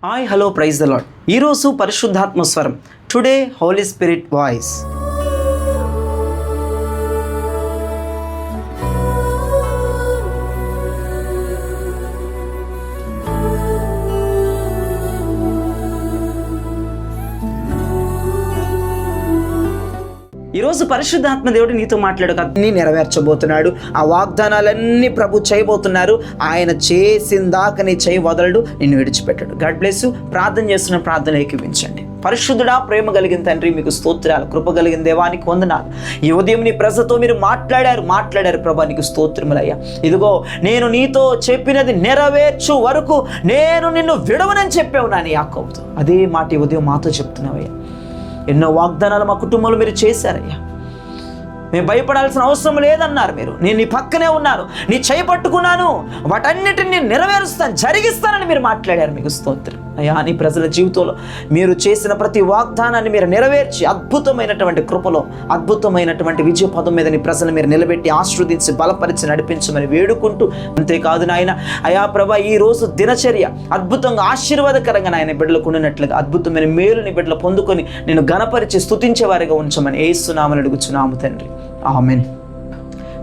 Hi hello praise the lord. ఈరోజు పరిశుద్ధాత్మ స్వరం, టుడే హోలీ స్పిరిట్ వాయిస్. ఈరోజు పరిశుద్ధాత్మ దేవుడు నీతో మాట్లాడక అన్నీ నెరవేర్చబోతున్నాడు. ఆ వాగ్దానాలన్నీ ప్రభు చేయబోతున్నారు. ఆయన చేసిందాక నీ చేయి వదలడు, నిన్ను విడిచిపెట్టాడు. God bless you. ప్రార్థన చేస్తున్న ప్రార్థన ఏకీవించండి. పరిశుద్ధుడా, ప్రేమ కలిగిన తండ్రి, మీకు స్తోత్రాలు. కృప కలిగిన దేవానికి వందనాలు. ఈ ఉదయం నీ ప్రజలతో మీరు మాట్లాడారు ప్రభా, నీకు స్తోత్రములయ్యా. ఇదిగో నేను నీతో చెప్పినది నెరవేర్చు వరకు నేను నిన్ను విడవనని చెప్పావు నాని యాకోబుతో. అదే మాట ఈ ఉదయం మాతో చెప్తున్నావయ్యా. ఎన్నో వాగ్దానాలు మా కుటుంబంలో మీరు చేశారయ్యా. మేము భయపడాల్సిన అవసరం లేదన్నారు మీరు. నేను నీ పక్కనే ఉన్నాను, నీ చేయి పట్టుకున్నాను, వాటన్నిటిని నేను నెరవేరుస్తాను, జరిగిస్తానని మీరు మాట్లాడారు. మీకు స్తోత్రం అయ్యా. నీ ప్రజల జీవితంలో మీరు చేసిన ప్రతి వాగ్దానాన్ని మీరు నెరవేర్చి అద్భుతమైనటువంటి కృపలో, అద్భుతమైనటువంటి విజయ పదం మీద నీ ప్రజలు మీరు నిలబెట్టి ఆశీర్వదించి బలపరిచి నడిపించమని వేడుకుంటూ, అంతేకాదు నాయన అయా ప్రభా, ఈ రోజు దినచర్య అద్భుతంగా ఆశీర్వాదకరంగా నాయన బిడ్డలకు ఉండినట్లుగా అద్భుతమైన మేలు నీ బిడ్డలు పొందుకొని నేను గణపరిచి స్తుతించేవారిగా ఉంచమని యేసునామమున అడుగుచున్నాము తండ్రి. ఆమేన్.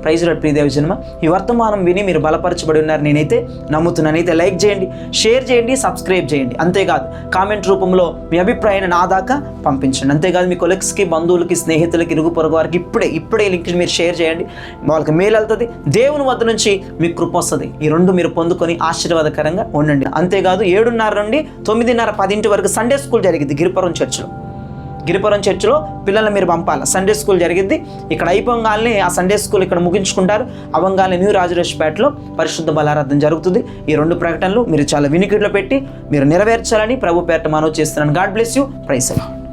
Praise lord. ప్రియదేవ జన్మ, ఈ వర్తమానం విని మీరు బలపరచబడి ఉన్నారు నేనైతే నమ్ముతున్నాను. అయితే లైక్ చేయండి, షేర్ చేయండి, సబ్స్క్రైబ్ చేయండి. అంతేకాదు కామెంట్ రూపంలో మీ అభిప్రాయాన్ని నా దాకా పంపించండి. అంతేకాదు మీ కొలీగ్స్కి, బంధువులకి, స్నేహితులకి, ఇరుగు పొరుగు వారికి ఇప్పుడే లింక్ మీరు షేర్ చేయండి. వాళ్ళకి మేలు వెళ్తుంది, దేవుని వద్ద నుంచి మీకు కృప వస్తుంది. ఈ రెండు మీరు పొందుకొని ఆశీర్వాదకరంగా ఉండండి. అంతేకాదు 7:30 నుండి 9:30, 10 వరకు సండే స్కూల్ జరిగింది గిరిపురం చర్చిలో పిల్లల్ని మీరు పంపాలి. సండే స్కూల్ జరిగింది. ఇక్కడ అయిపోగానే ఆ సండే స్కూల్ ఇక్కడ ముగించుకుంటారు. అవంగానే న్యూ రాజరాజపేటలో పరిశుద్ధ బలారాధన జరుగుతుంది. ఈ 2 ప్రకటనలు మీరు చాలా వినికిడిలో పెట్టి మీరు నెరవేర్చాలని ప్రభు పేరిట మనవి చేస్తున్నాను. God bless you. Praise the lord.